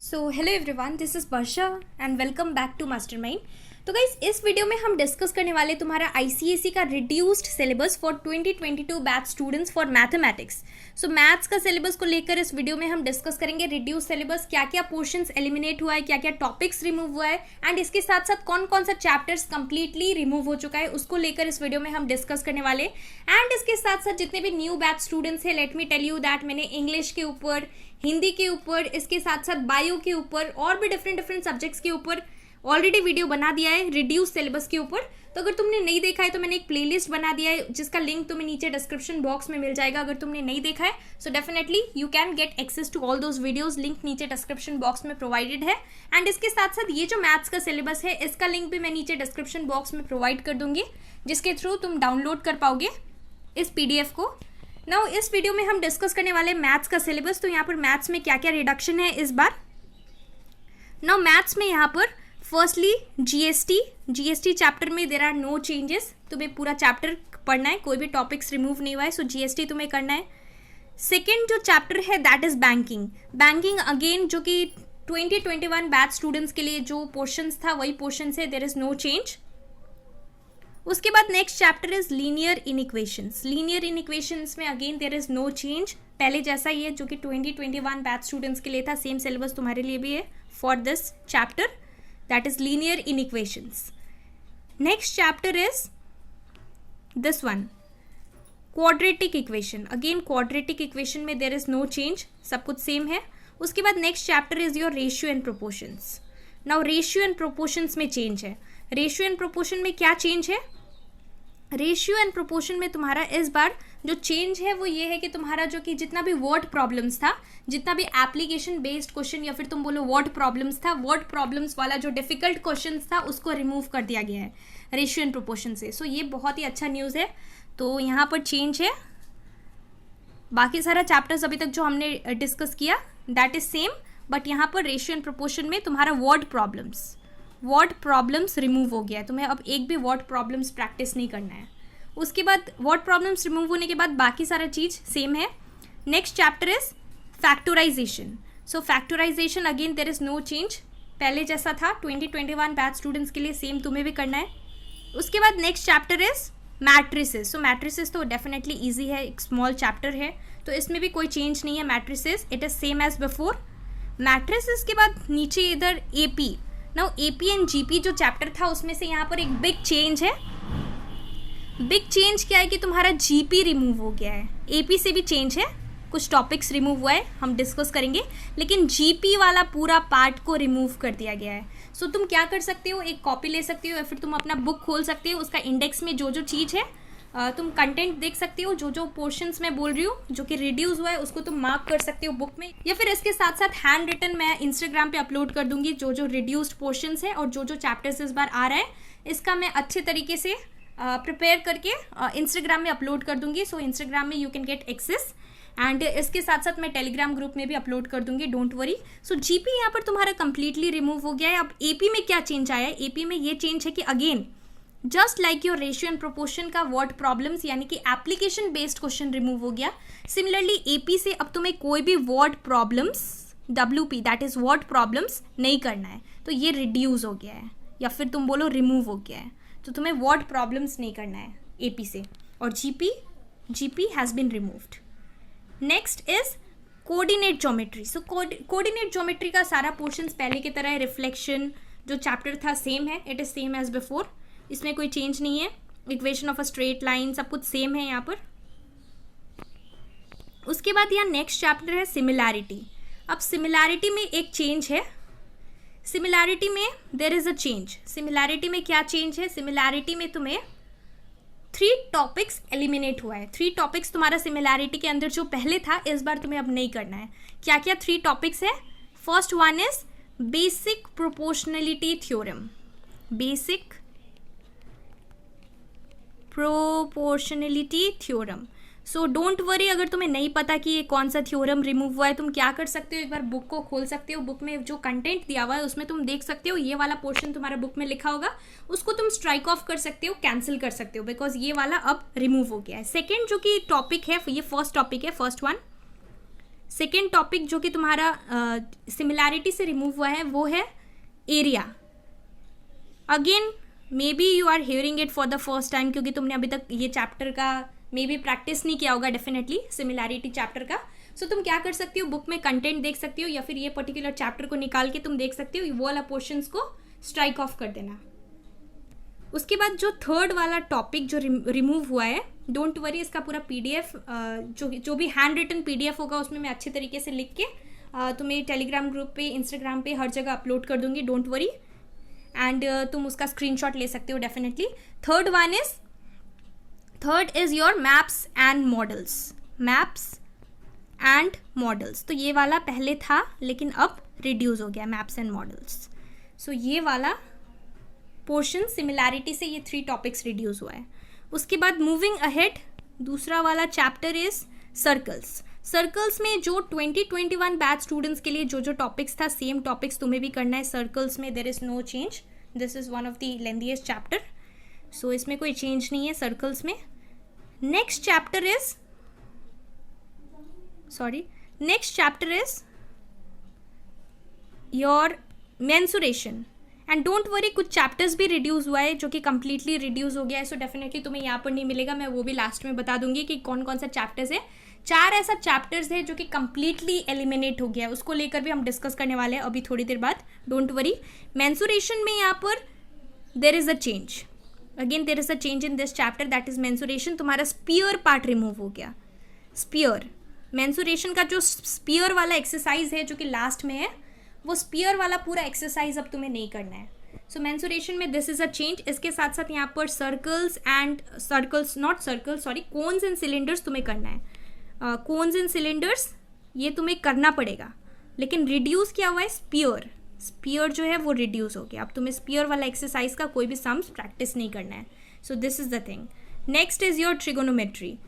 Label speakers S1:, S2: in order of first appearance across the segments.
S1: So hello everyone, this is Varsha and welcome back to mastermind. तो guys, इस वीडियो में हम डिस्कस करने वाले तुम्हारा आईसीएसई का reduced syllabus for 2022 batch students for mathematics. So maths का सिलेबस को लेकर इस वीडियो में हम डिस्कस करेंगे रिड्यूस सिलेबस, क्या क्या पोर्शंस एलिमिनेट हुआ है, क्या क्या टॉपिक्स रिमूव हुआ है एंड इसके साथ साथ कौन कौन सा चैप्टर्स कंप्लीटली रिमूव हो चुका है, उसको लेकर इस वीडियो में हम डिस्कस करने वाले। एंड इसके साथ साथ जितने भी न्यू बैच स्टूडेंट्स हैं, let me tell you that मैंने इंग्लिश के ऊपर, हिंदी के ऊपर, इसके साथ साथ बायो के ऊपर और भी डिफरेंट सब्जेक्ट्स के ऊपर ऑलरेडी वीडियो बना दिया है रिड्यूस सिलेबस के ऊपर। तो अगर तुमने नहीं देखा है तो मैंने एक प्लेलिस्ट बना दिया है जिसका लिंक तुम्हें नीचे डिस्क्रिप्शन बॉक्स में मिल जाएगा। अगर तुमने नहीं देखा है so definitely you can get access to all those videos, link नीचे डिस्क्रिप्शन बॉक्स में प्रोवाइडेड है। एंड इसके साथ साथ ये जो मैथ्स का सिलेबस है इसका लिंक भी मैं नीचे डिस्क्रिप्शन बॉक्स में प्रोवाइड कर दूंगी, जिसके थ्रू तुम डाउनलोड कर पाओगे इस PDF को। नाउ इस वीडियो में हम डिस्कस करने वाले मैथ्स का सिलेबस। तो यहाँ पर मैथ्स में क्या क्या रिडक्शन है इस बार। नाउ मैथ्स में यहाँ पर फर्स्टली जीएसटी चैप्टर में देयर आर नो चेंजेस। तुम्हें पूरा चैप्टर पढ़ना है, कोई भी टॉपिक्स रिमूव नहीं हुआ है, सो जीएसटी तुम्हें करना है। सेकेंड जो चैप्टर है दैट इज बैंकिंग अगेन, जो कि 2021 बैच स्टूडेंट्स के लिए जो पोर्शंस था वही पोर्शंस है, देयर इज नो चेंज। उसके बाद next chapter is linear inequations में again there is no change, पहले जैसा ही है जो कि 2021 बैच स्टूडेंट्स के लिए था, सेम सिलेबस तुम्हारे लिए भी है for this chapter, that is linear inequations. Next chapter is this one, quadratic equation. Again quadratic equation में देयर इज नो चेंज, सब कुछ सेम है। उसके बाद next chapter is your ratio and proportions. Now ratio and proportions में change है। Ratio and proportion में क्या चेंज है? रेशियो एंड प्रोपोर्शन में तुम्हारा इस बार जो चेंज है वो ये है कि तुम्हारा जो कि जितना भी वर्ड प्रॉब्लम्स था, जितना भी एप्लीकेशन बेस्ड क्वेश्चन या फिर तुम बोलो वर्ड प्रॉब्लम्स था, वर्ड प्रॉब्लम्स वाला जो डिफिकल्ट क्वेश्चन था उसको रिमूव कर दिया गया है रेशियो एंड प्रोपोर्शन से। सो ये बहुत ही अच्छा न्यूज़ है। तो यहाँ पर चेंज है। बाकी सारा चैप्टर्स अभी तक जो हमने डिस्कस किया दैट इज सेम, बट यहाँ पर रेशियो एंड प्रोपोर्शन में तुम्हारा वर्ड प्रॉब्लम्स रिमूव हो गया है। तुम्हें अब एक भी वर्ड प्रॉब्लम्स प्रैक्टिस नहीं करना है। उसके बाद वर्ड प्रॉब्लम्स रिमूव होने के बाद बाकी सारा चीज़ सेम है। Next chapter is factorisation. So factorisation again there is no change, पहले जैसा था 2021 बैच स्टूडेंट्स के लिए सेम तुम्हें भी करना है। उसके बाद next chapter is matrices. So matrices तो डेफिनेटली ईजी है, एक स्मॉल चैप्टर है, तो इसमें भी कोई चेंज नहीं है। Matrices it is same as before. Matrices के बाद नीचे इधर AP. Now AP and GP जो चैप्टर था उसमें से यहाँ पर एक बिग चेंज है। बिग चेंज क्या है कि तुम्हारा जीपी रिमूव हो गया है। एपी से भी चेंज है, कुछ टॉपिक्स रिमूव हुआ है, हम डिस्कस करेंगे, लेकिन जीपी वाला पूरा पार्ट को रिमूव कर दिया गया है। सो तुम क्या कर सकते हो, एक कॉपी ले सकते हो या फिर तुम अपना बुक खोल सकते हो, उसका इंडेक्स में जो जो चीज़ है तुम कंटेंट देख सकते हो, जो जो पोर्शंस मैं बोल रही हूँ जो कि रिड्यूस हुआ है उसको तुम मार्क कर सकते हो बुक में, या फिर इसके साथ साथ हैंड रिटन मैं इंस्टाग्राम पे अपलोड कर दूंगी जो जो रिड्यूस्ड पोर्शंस है और जो जो चैप्टर्स इस बार आ रहा है इसका मैं अच्छे तरीके से प्रिपेयर करके इंस्टाग्राम में अपलोड कर दूंगी। सो इंस्टाग्राम में you can get access and इसके साथ साथ मैं टेलीग्राम ग्रुप में भी अपलोड कर दूंगी, डोंट वरी। सो जीपी यहाँ पर तुम्हारा कंप्लीटली रिमूव हो गया है। अब एपी में क्या चेंज आया है? एपी में ये चेंज है कि again just like your ratio and proportion का वर्ड प्रॉब्लम्स यानी कि एप्लीकेशन बेस्ड क्वेश्चन रिमूव हो गया, सिमिलरली एपी से अब तुम्हें कोई भी word problems WP that is word problems नहीं करना है। तो ये रिड्यूस हो गया है या फिर तुम बोलो रिमूव हो गया है, तो तुम्हें वर्ड प्रॉब्लम्स नहीं करना है एपी से, और GP has been removed. Next is coordinate geometry. So coordinate geometry का सारा पोर्शंस पहले की तरह है। रिफ्लेक्शन जो चैप्टर था सेम है, it is same as before, इसमें कोई चेंज नहीं है। Equation of a straight line सब कुछ सेम है यहाँ पर। उसके बाद यहाँ नेक्स्ट चैप्टर है सिमिलैरिटी। अब सिमिलैरिटी में एक चेंज है। सिमिलैरिटी में there is a change. Similarity में क्या चेंज है? सिमिलैरिटी में तुम्हें 3 टॉपिक्स एलिमिनेट हुआ है। 3 टॉपिक्स तुम्हारा सिमिलैरिटी के अंदर जो पहले था इस बार तुम्हें अब नहीं करना है। क्या क्या 3 टॉपिक्स है? First one is basic proportionality theorem. Basic proportionality theorem. So don't worry, अगर तुम्हें नहीं पता कि ये कौन सा थ्योरम रिमूव हुआ है, तुम क्या कर सकते हो, एक बार बुक को खोल सकते हो, बुक में जो कंटेंट दिया हुआ है उसमें तुम देख सकते हो, ये वाला पोर्शन तुम्हारा बुक में लिखा होगा, उसको तुम स्ट्राइक ऑफ कर सकते हो, कैंसिल कर सकते हो, बिकॉज ये वाला अब रिमूव हो गया है। सेकेंड जो कि टॉपिक है, ये फर्स्ट टॉपिक है, फर्स्ट वन सेकेंड टॉपिक जो कि तुम्हारा सिमिलैरिटी से रिमूव हुआ है वो है area. Again maybe you are hearing it for the first time, क्योंकि तुमने अभी तक ये चैप्टर का मे बी प्रैक्टिस नहीं किया होगा डेफिनेटली, सिमिलैरिटी चैप्टर का. सो तुम क्या कर सकती हो, बुक में कंटेंट देख सकती हो या फिर ये पर्टिकुलर चैप्टर को निकाल के तुम देख सकती हो, वो वाला पोर्शंस को स्ट्राइक ऑफ कर देना. उसके बाद जो थर्ड वाला टॉपिक जो रिमूव हुआ है, डोंट वरी, इसका पूरा पीडीएफ जो भी हैंड रिटन पीडीएफ होगा उसमें मैं अच्छे तरीके से लिख के तुम्हें टेलीग्राम ग्रुप पे, इंस्टाग्राम पे हर जगह अपलोड कर दूंगी, डोंट वरी. एंड तुम उसका स्क्रीनशॉट ले सकते हो definitely. Third is your maps and models. Maps and models, तो ये वाला पहले था लेकिन अब रिड्यूस हो गया, मैप्स एंड मॉडल्स. सो ये वाला पोर्शन सिमिलैरिटी से ये 3 टॉपिक्स रिड्यूस हुआ है. उसके बाद मूविंग अहेड, दूसरा वाला चैप्टर इज सर्कल्स. सर्कल्स में जो 2021 बैच स्टूडेंट्स के लिए जो जो टॉपिक्स था, सेम टॉपिक्स तुम्हें भी करना है. सर्कल्स में there is no change, this is one of the lengthiest chapter, so इसमें कोई चेंज नहीं है सर्कल्स में. Next chapter is your mensuration. And don't worry, कुछ चैप्टर्स भी रिड्यूस हुआ है जो कि कम्प्लीटली रिड्यूस हो गया है. सो डेफिनेटली तुम्हें यहाँ पर नहीं मिलेगा, मैं वो भी लास्ट में बता दूंगी कि कौन कौन सा चैप्टर्स है. 4 ऐसा चैप्टर्स है जो कि कम्प्लीटली एलिमिनेट हो गया है, उसको लेकर भी हम डिस्कस करने वाले हैं अभी थोड़ी देर बाद, डोंट वरी. मेंसुरेशन में यहाँ पर there is a change, again there is a change in this chapter, that is mensuration. तुम्हारा स्पीयर पार्ट रिमूव हो गया. स्पीयर, मेंसुरेशन का जो स्पीयर वाला एक्सरसाइज है जो कि लास्ट में है, वो स्पीयर वाला पूरा एक्सरसाइज अब तुम्हें नहीं करना है. सो मेंसुरेशन में दिस इज अ चेंज. इसके साथ साथ यहाँ पर कोन्स एंड सिलेंडर्स तुम्हें करना है. कोन्स एंड सिलेंडर्स ये तुम्हें करना पड़ेगा, लेकिन रिड्यूस क्या हुआ है, स्पीयर जो है वो रिड्यूस हो गया. अब तुम्हें स्पीयर वाला एक्सरसाइज का कोई भी सम्स प्रैक्टिस नहीं करना है. So this is the thing. Next is your trigonometry.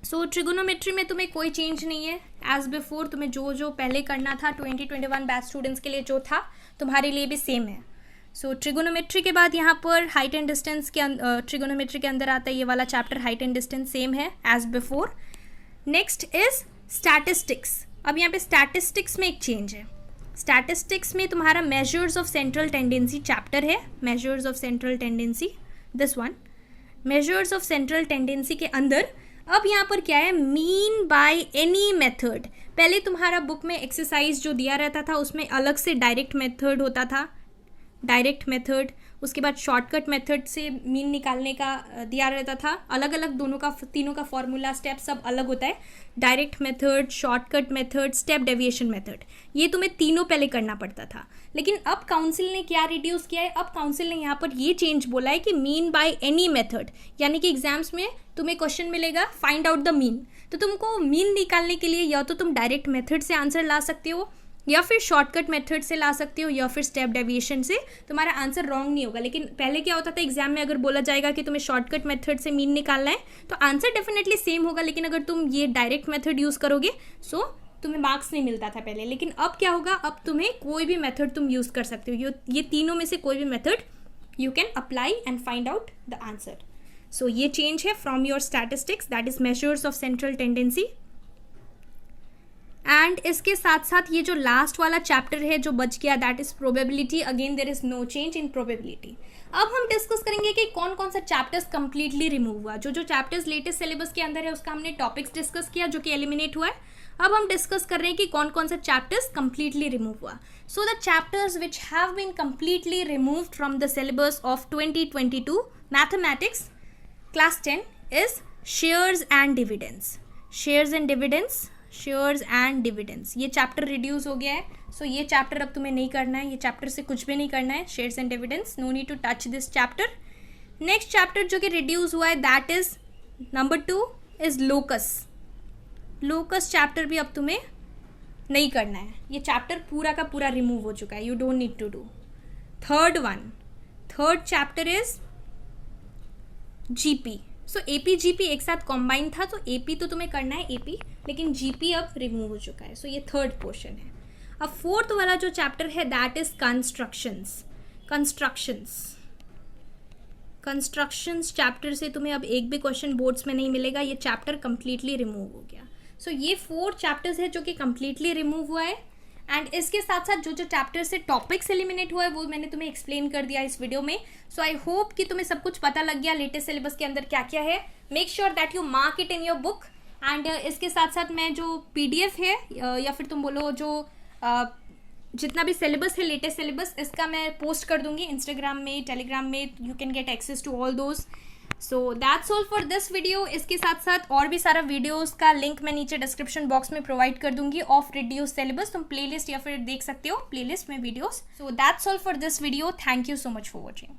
S1: So trigonometry में तुम्हें कोई चेंज नहीं है, एज बिफोर तुम्हें जो पहले करना था 2021 बैच स्टूडेंट्स के लिए जो था तुम्हारे लिए भी सेम है. सो ट्रिगोनोमेट्री के बाद यहाँ पर हाइट एंड डिस्टेंस के ट्रिगोनोमेट्री के अंदर आता है ये वाला chapter, height and distance same है as before. Next is statistics. अब यहाँ पे स्टैटिस्टिक्स में एक चेंज है. स्टैटिस्टिक्स में तुम्हारा measures of central tendency chapter है, measures of central tendency, this one. Measures of central tendency के अंदर अब यहाँ पर क्या है, मीन बाय एनी मेथड. पहले तुम्हारा बुक में एक्सरसाइज जो दिया रहता था उसमें अलग से डायरेक्ट मेथड होता था, डायरेक्ट मेथड. उसके बाद शॉर्टकट मेथड से मीन निकालने का दिया रहता था. अलग अलग दोनों का, तीनों का फॉर्मूला स्टेप सब अलग होता है. Direct method, shortcut method, step deviation method, ये तुम्हें तीनों पहले करना पड़ता था. लेकिन अब काउंसिल ने क्या रिड्यूस किया है, अब काउंसिल ने यहाँ पर ये चेंज बोला है कि मीन बाय एनी मेथड. यानी कि एग्जाम्स में तुम्हें क्वेश्चन मिलेगा फाइंड आउट द मीन, तो तुमको मीन निकालने के लिए या तो तुम डायरेक्ट मेथड से आंसर ला सकते हो, या फिर शॉर्टकट मेथड से ला सकते हो, या फिर स्टेप डेविएशन से. तुम्हारा आंसर रॉन्ग नहीं होगा. लेकिन पहले क्या होता था, एग्जाम में अगर बोला जाएगा कि तुम्हें शॉर्टकट मेथड से मीन निकालना है तो आंसर डेफिनेटली सेम होगा, लेकिन अगर तुम ये डायरेक्ट मेथड यूज़ करोगे सो तुम्हें मार्क्स नहीं मिलता था पहले. लेकिन अब क्या होगा, अब तुम्हें कोई भी मेथड तुम यूज़ कर सकते हो. ये तीनों में से कोई भी method you can apply and find out the answer. So ये चेंज है from your statistics, that is measures of central tendency. And इसके साथ साथ ये जो लास्ट वाला चैप्टर है जो बच गया, that is probability. Again there is no change in probability. अब हम डिस्कस करेंगे कि कौन कौन सा चैप्टर्स कंप्लीटली रिमूव हुआ. जो चैप्टर्स लेटेस्ट सिलेबस के अंदर है उसका हमने टॉपिक्स डिस्कस किया जो कि एलिमिनेट हुआ है. अब हम डिस्कस कर रहे हैं कि कौन कौन सा चैप्टर्स कंप्लीटली रिमूव हुआ. So the chapters which have been completely removed from the syllabus of 2022 mathematics class 10 is shares and dividends. Shares and dividends ये चैप्टर रिड्यूस हो गया है. सो ये चैप्टर अब तुम्हें नहीं करना है, ये चैप्टर से कुछ भी नहीं करना है. Shares and dividends, no need to touch this chapter. Next chapter जो कि रिड्यूस हुआ है that is number 2 is locus chapter भी अब तुम्हें नहीं करना है. ये चैप्टर पूरा का पूरा रिमूव हो चुका है, you don't need to do. Third chapter is GP. So AP GP एक साथ कॉम्बाइन था, तो एपी तो तुम्हें करना है एपी, लेकिन जीपी अब रिमूव हो चुका है. सो ये थर्ड पोर्शन है. अब फोर्थ वाला जो चैप्टर है दैट इज कंस्ट्रक्शंस चैप्टर से तुम्हें अब एक भी क्वेश्चन बोर्ड्स में नहीं मिलेगा. ये चैप्टर कंप्लीटली रिमूव हो गया. सो ये 4 चैप्टर्स है जो कि कम्प्लीटली रिमूव हुआ है, एंड इसके साथ साथ जो जो चैप्टर से टॉपिक्स एलिमिनेट हुआ है वो मैंने तुम्हें एक्सप्लेन कर दिया इस वीडियो में. सो आई होप कि तुम्हें सब कुछ पता लग गया लेटेस्ट सिलेबस के अंदर क्या क्या है. Make sure that you mark it in your book. And इसके साथ साथ मैं जो PDF है या फिर तुम बोलो जो जितना भी सिलेबस है लेटेस्ट सिलेबस, इसका मैं पोस्ट कर दूंगी इंस्टाग्राम में, टेलीग्राम में. You can get access to all those. So that's all for this video. इसके साथ साथ और भी सारा वीडियोस का लिंक मैं नीचे डिस्क्रिप्शन बॉक्स में प्रोवाइड कर दूंगी ऑफ रिड्यूस सिलेबस. तुम प्लेलिस्ट या फिर देख सकते हो प्लेलिस्ट में videos. So that's all for this video. Thank you so much for watching.